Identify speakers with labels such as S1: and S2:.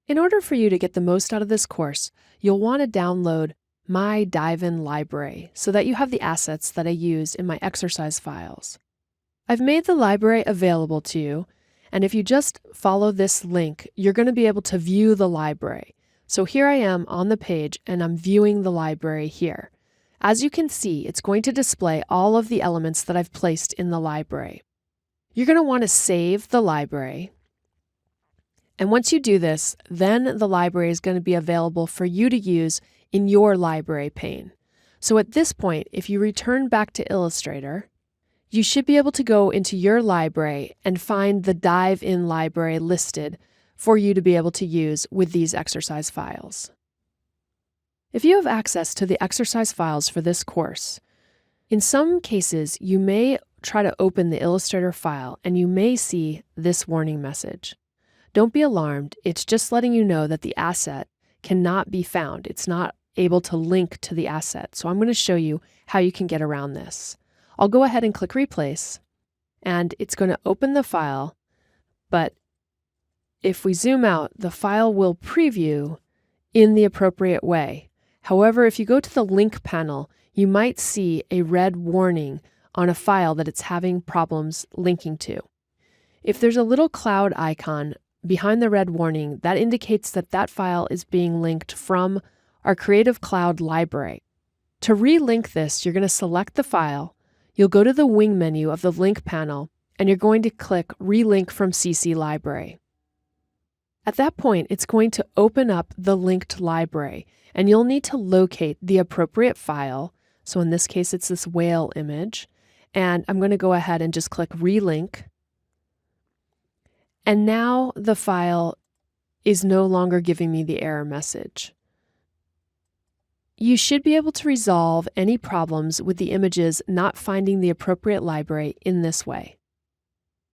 S1: In order for you to get the most out of this course, you'll want to download my Dive-In library so that you have the assets that I use in my exercise files. I've made the library available to you, and if you just follow this link, you're going to be able to view the library. So here I am on the page, and I'm viewing the library here. As you can see, it's going to display all of the elements that I've placed in the library. You're going to want to save the library. And once you do this, then the library is going to be available for you to use in your library pane. So at this point, if you return back to Illustrator, you should be able to go into your library and find the Dive-In library listed for you to be able to use with these exercise files. If you have access to the exercise files for this course, in some cases you may try to open the Illustrator file and you may see this warning message. Don't be alarmed, it's just letting you know that the asset cannot be found. It's not able to link to the asset. So I'm going to show you how you can get around this. I'll go ahead and click Replace, and it's going to open the file, but if we zoom out, the file will preview in the appropriate way. However, if you go to the link panel, you might see a red warning on a file that it's having problems linking to. If there's a little cloud icon behind the red warning, that indicates that that file is being linked from our Creative Cloud library. To relink this, you're going to select the file, you'll go to the wing menu of the link panel, and you're going to click Relink from CC Library. At that point, it's going to open up the linked library, and you'll need to locate the appropriate file. So in this case, it's this whale image, and I'm going to go ahead and just click Relink. And now the file is no longer giving me the error message. You should be able to resolve any problems with the images not finding the appropriate library in this way.